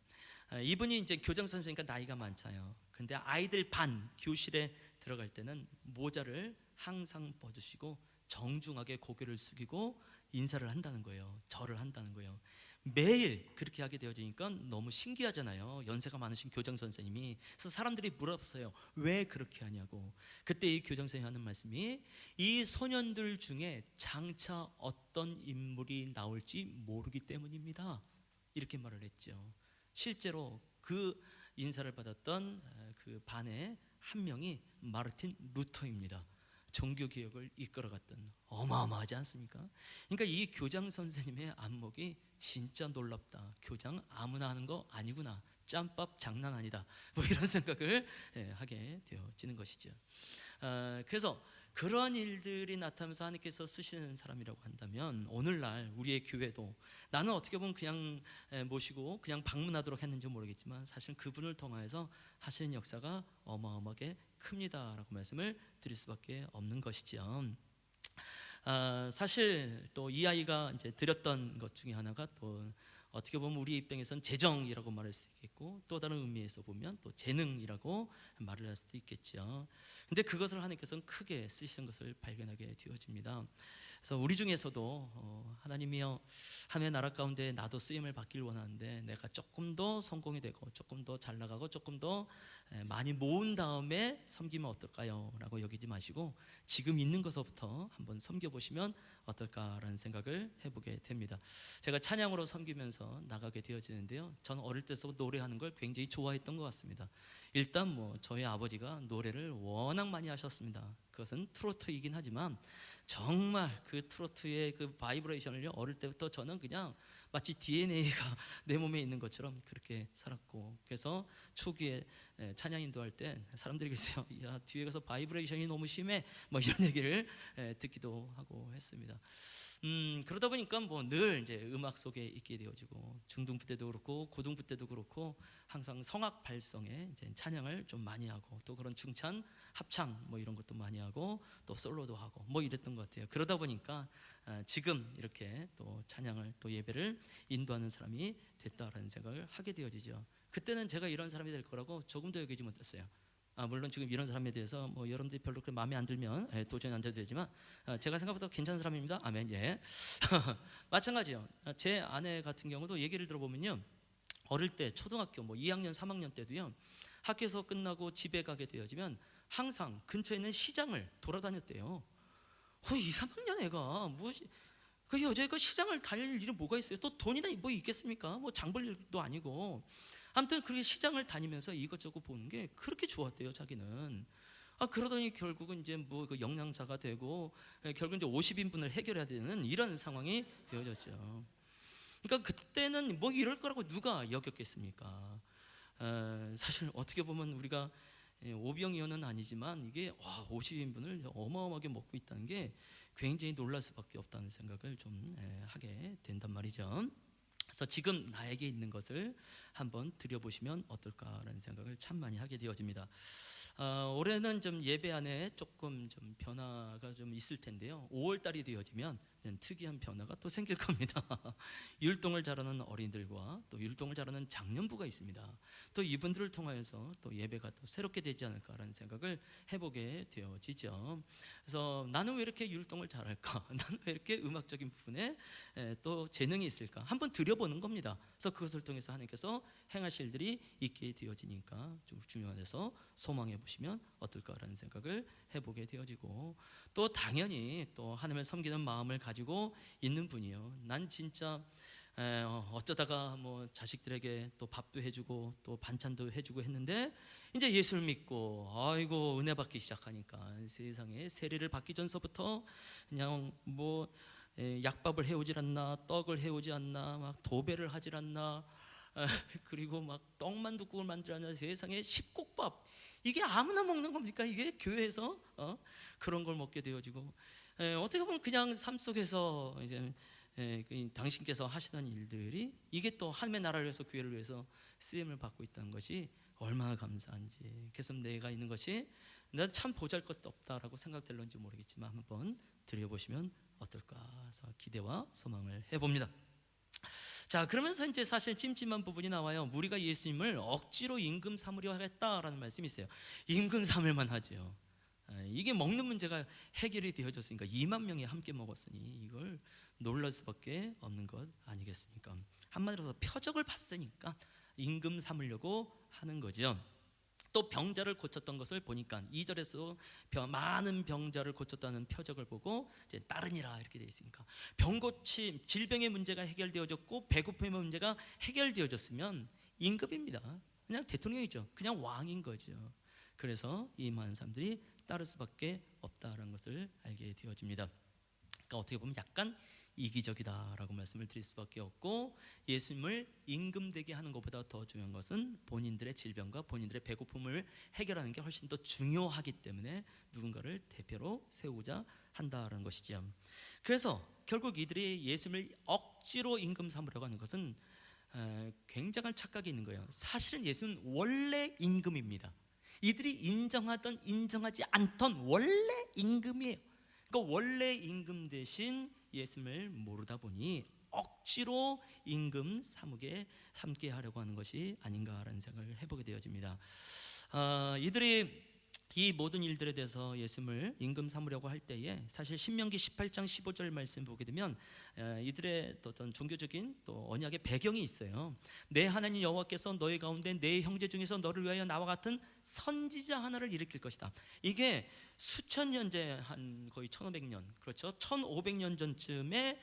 이분이 이제 교장 선생이니까 나이가 많잖아요. 근데 아이들 반 교실에 들어갈 때는 모자를 항상 벗으시고 정중하게 고개를 숙이고 인사를 한다는 거예요. 절을 한다는 거예요. 매일 그렇게 하게 되어지니까 너무 신기하잖아요. 연세가 많으신 교장 선생님이. 그래서 사람들이 물었어요. 왜 그렇게 하냐고. 그때 이 교장 선생님이 하는 말씀이 이 소년들 중에 장차 어떤 인물이 나올지 모르기 때문입니다. 이렇게 말을 했죠. 실제로 그 인사를 받았던 그 반의 한 명이 마르틴 루터입니다. 종교개혁을 이끌어갔던, 어마어마하지 않습니까? 그러니까 이 교장 선생님의 안목이 진짜 놀랍다. 교장 아무나 하는 거 아니구나. 짬밥 장난 아니다. 뭐 이런 생각을 하게 되어지는 것이죠. 그래서 그런 일들이 나타나면서 하나님께서 쓰시는 사람이라고 한다면 오늘날 우리의 교회도, 나는 어떻게 보면 그냥 모시고 그냥 방문하도록 했는지 모르겠지만 사실 그분을 통하여서 하시는 역사가 어마어마하게 큽니다라고 말씀을 드릴 수밖에 없는 것이죠. 사실 또 이 아이가 이제 드렸던 것 중에 하나가 또 어떻게 보면 우리 입장에선 재정이라고 말할 수 있겠고, 또 다른 의미에서 보면 또 재능이라고 말을 할 수도 있겠죠. 근데 그것을 하나님께서는 크게 쓰시는 것을 발견하게 되어집니다. 그래서 우리 중에서도 하나님이여, 하나님의 나라 가운데 나도 쓰임을 받길 원하는데 내가 조금 더 성공이 되고 조금 더 잘 나가고 조금 더 많이 모은 다음에 섬기면 어떨까요? 라고 여기지 마시고 지금 있는 것부터 한번 섬겨보시면 어떨까라는 생각을 해보게 됩니다. 제가 찬양으로 섬기면서 나가게 되어지는데요, 저는 어릴 때부터 노래하는 걸 굉장히 좋아했던 것 같습니다. 일단 뭐 저희 아버지가 노래를 워낙 많이 하셨습니다. 그것은 트로트이긴 하지만 정말 그 트로트의 그 바이브레이션을요, 어릴 때부터 저는 그냥 마치 DNA가 내 몸에 있는 것처럼 그렇게 살았고, 그래서 초기에 찬양 인도할 때 사람들이 계세요. 야, 뒤에 가서 바이브레이션이 너무 심해, 뭐 이런 얘기를 듣기도 하고 했습니다. 그러다 보니까 뭐 늘 이제 음악 속에 있게 되어지고, 중등부 때도 그렇고 고등부 때도 그렇고 항상 성악 발성에 이제 찬양을 좀 많이 하고, 또 그런 중찬 합창 뭐 이런 것도 많이 하고, 또 솔로도 하고 뭐 이랬던 것 같아요. 그러다 보니까 지금 이렇게 또 찬양을 또 예배를 인도하는 사람이 됐다라는 생각을 하게 되어지죠. 그때는 제가 이런 사람이 될 거라고 조금도 여기지 못했어요. 물론 지금 이런 사람에 대해서 뭐 여러분들이 별로 그렇게 마음에 안 들면 도전이 안 돼도 되지만 제가 생각보다 괜찮은 사람입니다. 아멘. 예. 마찬가지요. 제 아내 같은 경우도 얘기를 들어보면요, 어릴 때 초등학교 뭐 2학년 3학년 때도요, 학교에서 끝나고 집에 가게 되어지면 항상 근처에 있는 시장을 돌아다녔대요. 2, 3학년 애가 뭐 그 여자애가 시장을 다닐 일이 뭐가 있어요? 또 돈이나 뭐 있겠습니까? 뭐 장 볼 일도 아니고. 아무튼 그렇게 시장을 다니면서 이것저것 보는 게 그렇게 좋았대요, 자기는. 그러더니 결국은 이제 뭐 그 영양사가 되고 결국 이제 50인분을 해결해야 되는 이런 상황이 되어졌죠. 그러니까 그때는 뭐 이럴 거라고 누가 여겼겠습니까? 사실 어떻게 보면 우리가 오병이어는 아니지만 이게 50인분을 어마어마하게 먹고 있다는 게 굉장히 놀랄 수밖에 없다는 생각을 좀 하게 된단 말이죠. 그래서 지금 나에게 있는 것을 한번 들여보시면 어떨까라는 생각을 참 많이 하게 되어집니다. 올해는 좀 예배 안에 조금 좀 변화가 좀 있을 텐데요, 5월 달이 되어지면 특이한 변화가 또 생길 겁니다. 율동을 잘하는 어린이들과 또 율동을 잘하는 장년부가 있습니다. 또 이분들을 통하여서 또 예배가 또 새롭게 되지 않을까라는 생각을 해보게 되어지죠. 그래서 나는 왜 이렇게 율동을 잘할까? 나는 왜 이렇게 음악적인 부분에 또 재능이 있을까? 한번 들여보는 겁니다. 그래서 그것을 통해서 하나님께서 행하실 일들이 있게 되어지니까 좀 중요해서 소망해 보시면 어떨까라는 생각을 해보게 되어지고, 또 당연히 또 하나님을 섬기는 마음을 가지고 있는 분이요, 난 진짜 어쩌다가 뭐 자식들에게 또 밥도 해주고 또 반찬도 해주고 했는데 이제 예수를 믿고 아이고 은혜 받기 시작하니까 세상에 세례를 받기 전서부터 그냥 뭐 약밥을 해오질 않나, 떡을 해오지 않나, 막 도배를 하질 않나, 그리고 막 떡만둣국을 만들지 않나, 세상에 십국밥, 이게 아무나 먹는 겁니까? 이게 교회에서 그런 걸 먹게 되어지고, 어떻게 보면 그냥 삶 속에서 이제 당신께서 하시던 일들이 이게 또 하나님의 나라를 위해서, 교회를 위해서 쓰임을 받고 있다는 것이 얼마나 감사한지. 그래서 내가 있는 것이 난 참 보잘것도 없다라고 생각될런지 모르겠지만 한번 드려보시면 어떨까 해서 기대와 소망을 해봅니다. 자, 그러면서 이제 사실 찜찜한 부분이 나와요. 우리가 예수님을 억지로 임금 삼으려 하겠다라는 말씀이 있어요. 임금 삼을만 하죠. 이게 먹는 문제가 해결이 되어졌으니까 2만 명이 함께 먹었으니 이걸 놀랄 수밖에 없는 것 아니겠습니까? 한마디로 표적을 봤으니까 임금 삼으려고 하는 거죠. 또 병자를 고쳤던 것을 보니까 2절에서 많은 병자를 고쳤다는 표적을 보고 이제 따르니라 이렇게 되어 있으니까 병고침, 질병의 문제가 해결되어졌고 배고픔의 문제가 해결되어졌으면 임금입니다. 그냥 대통령이죠. 그냥 왕인 거죠. 그래서 이 많은 사람들이 따를 수밖에 없다라는 것을 알게 되어집니다. 그러니까 어떻게 보면 약간 이기적이다라고 말씀을 드릴 수밖에 없고, 예수님을 임금되게 하는 것보다 더 중요한 것은 본인들의 질병과 본인들의 배고픔을 해결하는 게 훨씬 더 중요하기 때문에 누군가를 대표로 세우고자 한다라는 것이죠. 그래서 결국 이들이 예수님을 억지로 임금 삼으려고 하는 것은 굉장한 착각이 있는 거예요. 사실은 예수는 원래 임금입니다. 이들이 인정하던 인정하지 않던 원래 임금이에요. 그러니까 원래 임금 대신 예수님을 모르다 보니 억지로 임금 삼게 함께 하려고 하는 것이 아닌가라는 생각을 해보게 되어집니다. 이들이 이 모든 일들에 대해서 예수님을 임금 삼으려고 할 때에 사실 신명기 18장 15절 말씀 보게 되면 이들의 어떤 종교적인 또 언약의 배경이 있어요. 내 하나님 여호와께서 너희 가운데 내 형제 중에서 너를 위하여 나와 같은 선지자 하나를 일으킬 것이다. 이게 수천 년째, 한 거의 1500년, 그렇죠, 1500년 전쯤에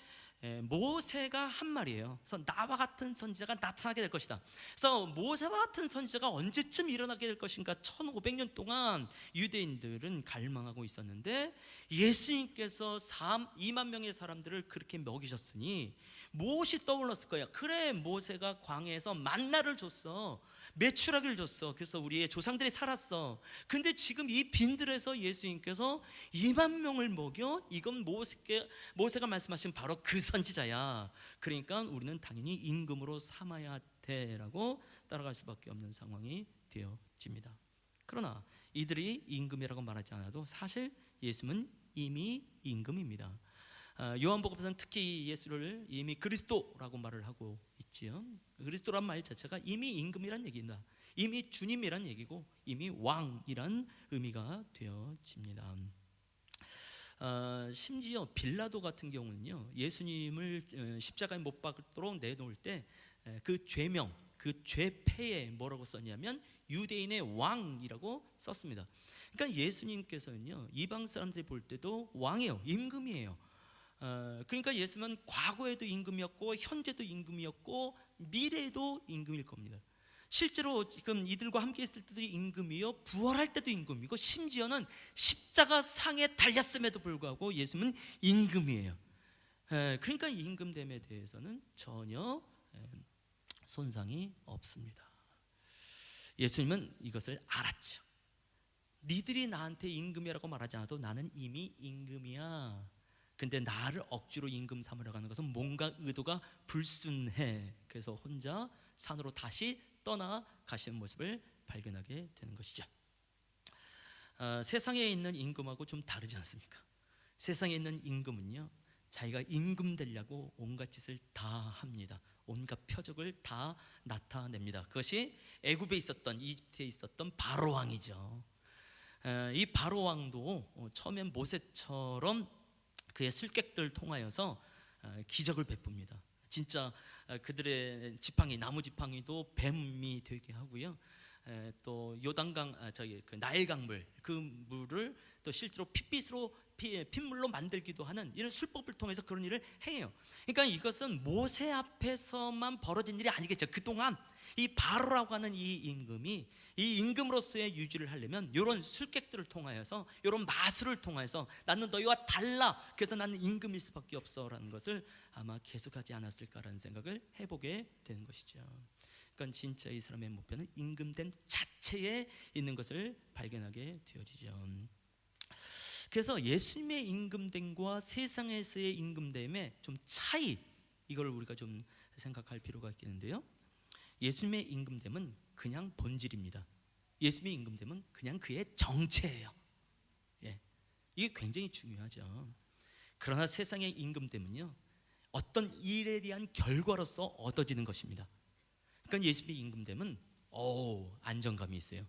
모세가 한 말이에요. 그래서 나와 같은 선지자가 나타나게 될 것이다. 그래서 모세와 같은 선지자가 언제쯤 일어나게 될 것인가, 1500년 동안 유대인들은 갈망하고 있었는데 예수님께서 2만 명의 사람들을 그렇게 먹이셨으니 무엇이 떠올랐을 거야. 그래, 모세가 광야에서 만나를 줬어, 메추라기를 줬어. 그래서 우리의 조상들이 살았어. 근데 지금 이 빈들에서 예수님께서 2만 명을 먹여, 이건 모세가 말씀하신 바로 그 선지자야. 그러니까 우리는 당연히 임금으로 삼아야 돼라고 따라갈 수밖에 없는 상황이 되어집니다. 그러나 이들이 임금이라고 말하지 않아도 사실 예수는 이미 임금입니다. 요한복음에서는 특히 예수를 이미 그리스도라고 말을 하고 있지요. 그리스도란 말 자체가 이미 임금이란 얘기입니다. 이미 주님이란 얘기고 이미 왕이란 의미가 되어집니다. 심지어 빌라도 같은 경우는요, 예수님을 십자가에 못 박도록 내놓을 때 그 죄명, 그 죄패에 뭐라고 썼냐면 유대인의 왕이라고 썼습니다. 그러니까 예수님께서는요, 이방 사람들이 볼 때도 왕이에요, 임금이에요. 그러니까 예수님은 과거에도 임금이었고 현재도 임금이었고 미래에도 임금일 겁니다. 실제로 지금 이들과 함께 있을 때도 임금이요, 부활할 때도 임금이고, 심지어는 십자가 상에 달렸음에도 불구하고 예수님은 임금이에요. 그러니까 임금됨에 대해서는 전혀 손상이 없습니다. 예수님은 이것을 알았죠. 니들이 나한테 임금이라고 말하지 않아도 나는 이미 임금이야. 근데 나를 억지로 임금 삼으려고 하는 것은 뭔가 의도가 불순해. 그래서 혼자 산으로 다시 떠나가시는 모습을 발견하게 되는 것이죠. 세상에 있는 임금하고 좀 다르지 않습니까? 세상에 있는 임금은요, 자기가 임금 되려고 온갖 짓을 다 합니다. 온갖 표적을 다 나타냅니다. 그것이 애굽에 있었던, 이집트에 있었던 바로 왕이죠. 이 바로 왕도 처음엔 모세처럼 그의 술객들을 통하여서 기적을 베풉니다. 진짜 그들의 지팡이, 나무 지팡이도 뱀이 되게 하고요. 또 요단강, 그 나일 강물, 그 물을 또 실제로 핏물로 만들기도 하는 이런 술법을 통해서 그런 일을 해요. 그러니까 이것은 모세 앞에서만 벌어진 일이 아니겠죠. 그동안 이 바로라고 하는 이 임금이 이 임금으로서의 유지를 하려면 이런 술객들을 통하여서, 이런 마술을 통해서 나는 너희와 달라, 그래서 나는 임금일 수밖에 없어라는 것을 아마 계속하지 않았을까라는 생각을 해보게 되는 것이죠. 그러니까 진짜 이 사람의 목표는 임금된 자체에 있는 것을 발견하게 되어지죠. 그래서 예수님의 임금됨과 세상에서의 임금됨의 좀 차이, 이걸 우리가 좀 생각할 필요가 있겠는데요. 예수님의 임금됨은 그냥 본질입니다. 예수님의 임금됨은 그냥 그의 정체예요. 이게 굉장히 중요하죠. 그러나 세상의 임금됨은요, 어떤 일에 대한 결과로서 얻어지는 것입니다. 그러니까 예수님의 임금됨은 안정감이 있어요.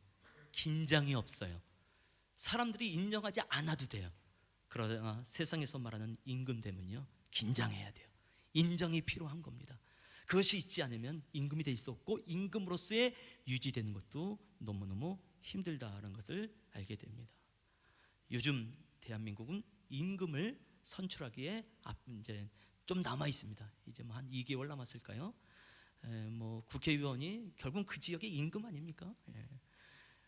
긴장이 없어요. 사람들이 인정하지 않아도 돼요. 그러나 세상에서 말하는 임금됨은요, 긴장해야 돼요. 인정이 필요한 겁니다. 그것이 있지 않으면 임금이 될 수 없고 임금으로서의 유지되는 것도 너무너무 힘들다는 것을 알게 됩니다. 요즘 대한민국은 임금을 선출하기에 이제 좀 남아 있습니다. 이제 한 2개월 남았을까요? 국회의원이 결국 그 지역의 임금 아닙니까?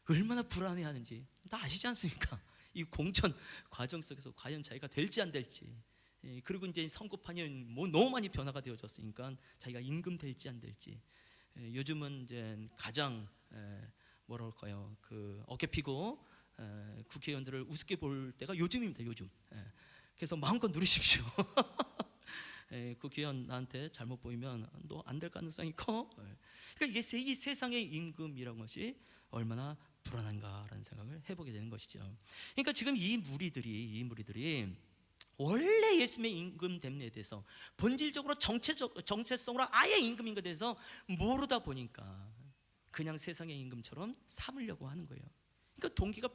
얼마나 불안해하는지 다 아시지 않습니까? 이 공천 과정 속에서 과연 자기가 될지 안 될지, 그리고 이제 선거판이 너무 많이 변화가 되어졌으니까 자기가 임금 될지 안 될지, 요즘은 이제 가장 뭐랄까요, 그 어깨 피고 국회의원들을 우습게 볼 때가 요즘입니다. 요즘. 그래서 마음껏 누리십시오. 국회의원 나한테 잘못 보이면 너 안 될 가능성이 커. 그러니까 이게 이 세상의 임금이라는 것이 얼마나 불안한가라는 생각을 해보게 되는 것이죠. 그러니까 지금 이 무리들이 원래 예수님의 임금됨에 대해서 본질적으로 정체성으로 아예 임금인 것에 대해서 모르다 보니까 그냥 세상의 임금처럼 삼으려고 하는 거예요. 그러니까 동기가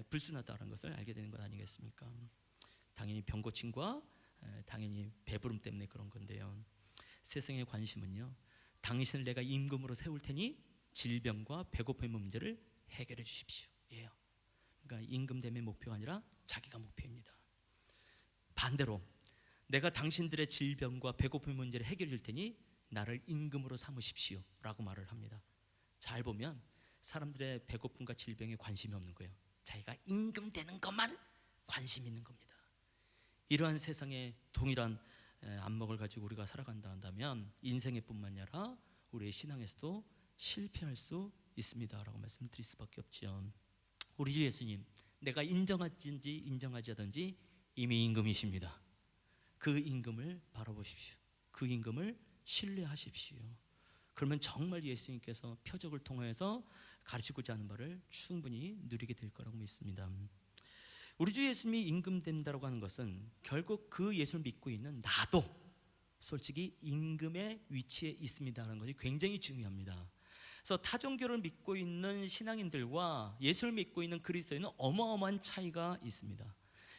불순하다는 것을 알게 되는 것 아니겠습니까? 당연히 병 고침과 당연히 배부름 때문에 그런 건데요. 세상의 관심은요, 당신을 내가 임금으로 세울 테니 질병과 배고픔의 문제를 해결해 주십시오. 예요. 그러니까 임금됨의 목표가 아니라 자기가 목표입니다. 반대로 내가 당신들의 질병과 배고픔의 문제를 해결해 줄 테니 나를 임금으로 삼으십시오 라고 말을 합니다. 잘 보면 사람들의 배고픔과 질병에 관심이 없는 거예요. 자기가 임금 되는 것만 관심 있는 겁니다. 이러한 세상의 동일한 안목을 가지고 우리가 살아간다 한다면 인생에 뿐만 아니라 우리의 신앙에서도 실패할 수 있습니다 라고 말씀을 드릴 수밖에 없죠. 우리 주 예수님, 내가 인정하든지 인정하지 않든지 이미 임금이십니다. 그 임금을 바라보십시오. 그 임금을 신뢰하십시오. 그러면 정말 예수님께서 표적을 통해서 가르치고자 하는 바를 충분히 누리게 될 거라고 믿습니다. 우리 주 예수님이 임금된다고 하는 것은 결국 그 예수를 믿고 있는 나도 솔직히 임금의 위치에 있습니다라는 것이 굉장히 중요합니다. 그래서 타종교를 믿고 있는 신앙인들과 예수를 믿고 있는 그리스도인은 어마어마한 차이가 있습니다.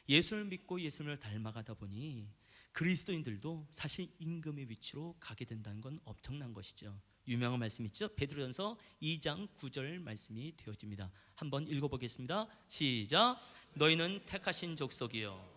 예수를 믿고 예수님을 닮아가다 보니 그리스도인들도 사실 임금의 위치로 가게 된다는 건 엄청난 것이죠. 유명한 말씀 있죠. 베드로전서 2장 9절 말씀이 되어집니다. 한번 읽어보겠습니다. 시작. 너희는 택하신 족속이요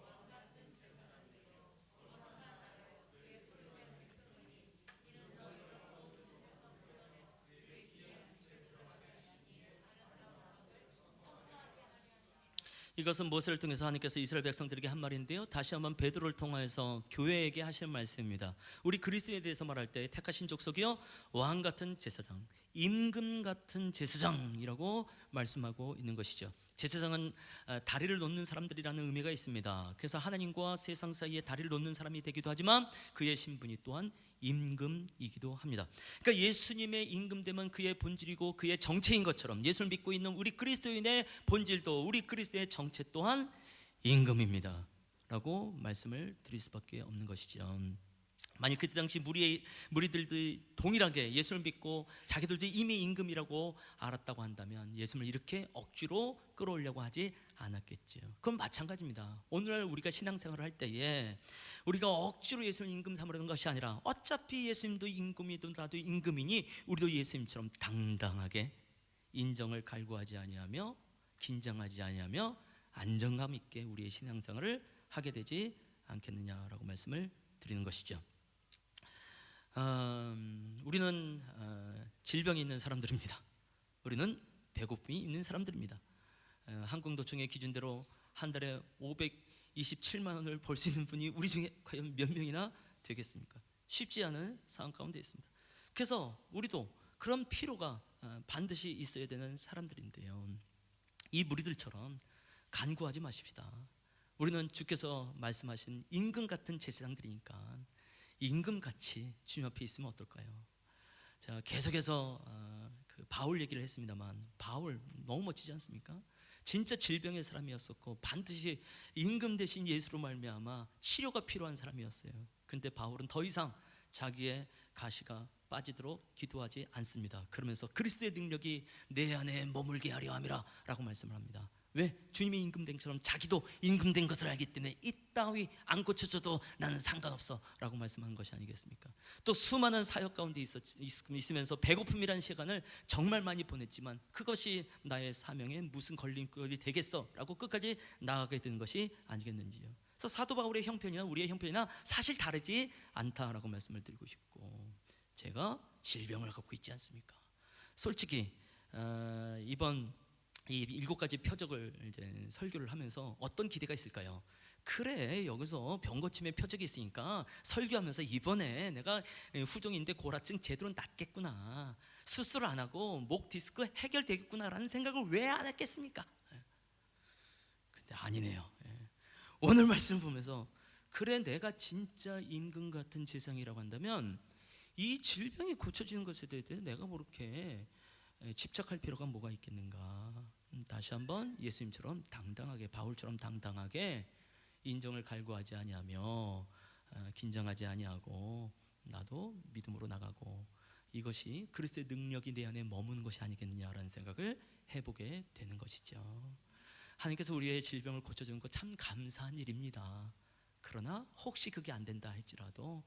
이것은 모세를 통해서 하나님께서 이스라엘 백성들에게 한 말인데요, 다시 한번 베드로를 통해서 교회에게 하시는 말씀입니다. 우리 그리스도에 대해서 말할 때 택하신 족속이요 왕 같은 제사장, 임금 같은 제사장이라고 말씀하고 있는 것이죠. 제사장은 다리를 놓는 사람들이라는 의미가 있습니다. 그래서 하나님과 세상 사이에 다리를 놓는 사람이 되기도 하지만 그의 신분이 또한 임금이기도 합니다. 그러니까 예수님의 임금됨은 그의 본질이고 그의 정체인 것처럼 예수를 믿고 있는 우리 그리스도인의 본질도 우리 그리스도의 정체 또한 임금입니다 라고 말씀을 드릴 수밖에 없는 것이죠. 만약 그때 당시 무리들도 동일하게 예수를 믿고 자기들도 이미 임금이라고 알았다고 한다면 예수님을 이렇게 억지로 끌어오려고 하지 않았겠죠. 그건 마찬가지입니다. 오늘날 우리가 신앙생활을 할 때에 우리가 억지로 예수님을 임금 삼으려는 것이 아니라 어차피 예수님도 임금이든 나도 임금이니 우리도 예수님처럼 당당하게 인정을 갈구하지 아니하며 긴장하지 아니하며 안정감 있게 우리의 신앙생활을 하게 되지 않겠느냐라고 말씀을 드리는 것이죠. 우리는 질병이 있는 사람들입니다. 우리는 배고픔이 있는 사람들입니다. 한국노총의 기준대로 한 달에 527만 원을 벌 수 있는 분이 우리 중에 과연 몇 명이나 되겠습니까? 쉽지 않은 상황 가운데 있습니다. 그래서 우리도 그런 필요가 반드시 있어야 되는 사람들인데요, 이 무리들처럼 간구하지 마십시다. 우리는 주께서 말씀하신 임금 같은 제사장들이니까 임금같이 주님 앞에 있으면 어떨까요? 자, 계속해서 그 바울 얘기를 했습니다만 바울 너무 멋지지 않습니까? 진짜 질병의 사람이었었고 반드시 임금 대신 예수로 말미암아 치료가 필요한 사람이었어요. 그런데 바울은 더 이상 자기의 가시가 빠지도록 기도하지 않습니다. 그러면서 그리스도의 능력이 내 안에 머물게 하려 함이라 라고 말씀을 합니다. 왜? 주님이 임금된 것처럼 자기도 임금된 것을 알기 때문에 이 따위 안 고쳐져도 나는 상관없어 라고 말씀한 것이 아니겠습니까? 또 수많은 사역 가운데 있으면서 배고픔이라는 시간을 정말 많이 보냈지만 그것이 나의 사명에 무슨 걸림돌이 되겠어 라고 끝까지 나아가게 되는 것이 아니겠는지요. 그래서 사도 바울의 형편이나 우리의 형편이나 사실 다르지 않다라고 말씀을 드리고 싶고, 제가 질병을 갖고 있지 않습니까? 솔직히 이번 이 7가지 표적을 이제 설교를 하면서 어떤 기대가 있을까요? 그래, 여기서 병 고침의 표적이 있으니까 설교하면서 이번에 내가 후종인대 고라증 제대로 낫겠구나, 수술을 안 하고 목 디스크 해결되겠구나라는 생각을 왜 안 했겠습니까? 근데 아니네요. 오늘 말씀 보면서 그래, 내가 진짜 임금 같은 제사장이라고 한다면 이 질병이 고쳐지는 것에 대해 내가 그렇게 집착할 필요가 뭐가 있겠는가. 다시 한번 예수님처럼 당당하게, 바울처럼 당당하게 인정을 갈구하지 아니하며 긴장하지 아니하고 나도 믿음으로 나가고, 이것이 그리스도의 능력이 내 안에 머무는 것이 아니겠느냐라는 생각을 해보게 되는 것이죠. 하나님께서 우리의 질병을 고쳐주는 것 참 감사한 일입니다. 그러나 혹시 그게 안 된다 할지라도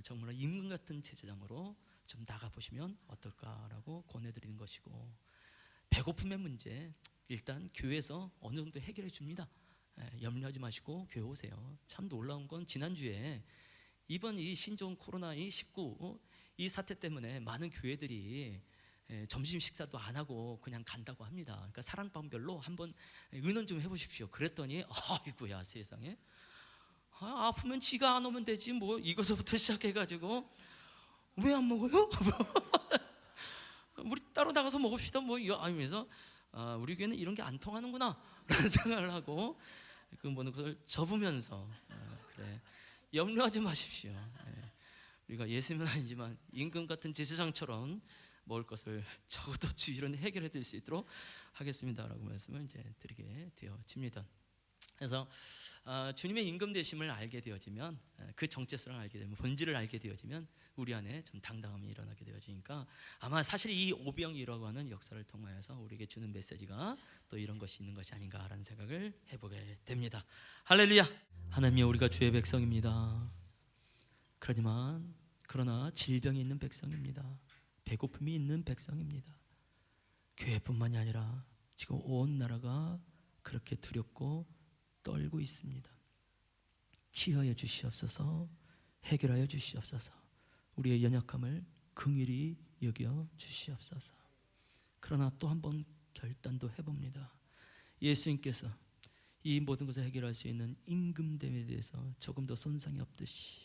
정말 임금 같은 제사장으로 좀 나가보시면 어떨까라고 권해드리는 것이고, 배고픔의 문제 일단 교회에서 어느 정도 해결해 줍니다. 염려하지 마시고 교회 오세요. 참 놀라운 건 지난주에 이번 이 신종 코로나19 이 사태 때문에 많은 교회들이 점심 식사도 안 하고 그냥 간다고 합니다. 그러니까 사랑방별로 한번 의논 좀 해보십시오. 그랬더니 아이고야 세상에, 아프면 지가 안 오면 되지 뭐, 이것부터 시작해가지고 왜 안 먹어요? 우리 따로 나가서 먹읍시다 뭐 이러면서 우리 교회는 이런 게 안 통하는구나 라는 생각을 하고 그걸 접으면서 그래, 염려하지 마십시오. 우리가 예수님은 아니지만 임금 같은 제사장처럼 먹을 것을 적어도 주일은 해결해 드릴 수 있도록 하겠습니다라고 말씀을 이제 드리게 되어집니다. 그래서 주님의 임금 되심을 알게 되어지면, 그 정체성을 알게 되면, 본질을 알게 되어지면 우리 안에 좀 당당함이 일어나게 되어지니까 아마 사실 이 오병이라고 하는 역사를 통하여서 우리에게 주는 메시지가 또 이런 것이 있는 것이 아닌가라는 생각을 해보게 됩니다. 할렐루야. 하나님이 우리가 주의 백성입니다. 그러나 질병이 있는 백성입니다. 배고픔이 있는 백성입니다. 교회뿐만이 아니라 지금 온 나라가 그렇게 두렵고 떨고 있습니다. 치유하여 주시옵소서. 해결하여 주시옵소서. 우리의 연약함을 긍휼히 여겨 주시옵소서. 그러나 또 한 번 결단도 해봅니다. 예수님께서 이 모든 것을 해결할 수 있는 임금됨에 대해서 조금 더 손상이 없듯이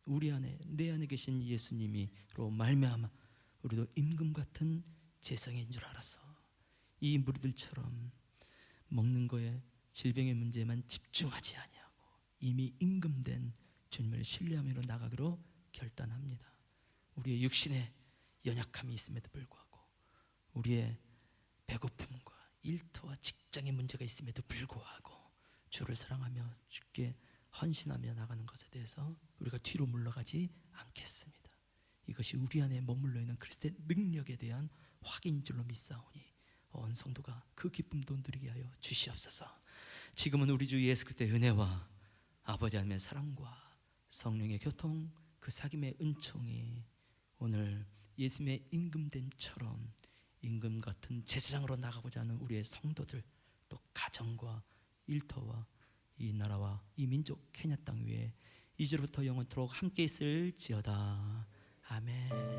우리 안에, 내 안에 계신 예수님이로 말미암아 우리도 임금 같은 제사장인 줄 알아서 이 무리들처럼 먹는 거에, 질병의 문제에만 집중하지 아니하고 이미 임금된 주님을 신뢰하며 나가기로 결단합니다. 우리의 육신의 연약함이 있음에도 불구하고, 우리의 배고픔과 일터와 직장의 문제가 있음에도 불구하고 주를 사랑하며 주께 헌신하며 나가는 것에 대해서 우리가 뒤로 물러가지 않겠습니다. 이것이 우리 안에 머물러 있는 그리스도의 능력에 대한 확인 줄로 믿사오니 온 성도가 그 기쁨도 누리게 하여 주시옵소서. 지금은 우리 주 예수 그리스도의 은혜와 아버지 하나님의 사랑과 성령의 교통, 그 사귐의 은총이 오늘 예수님의 임금됨처럼 임금 같은 제사장으로 나가고자 하는 우리의 성도들, 또 가정과 일터와 이 나라와 이 민족 케냐 땅 위에 이제로부터 영원토록 함께 있을지어다. 아멘.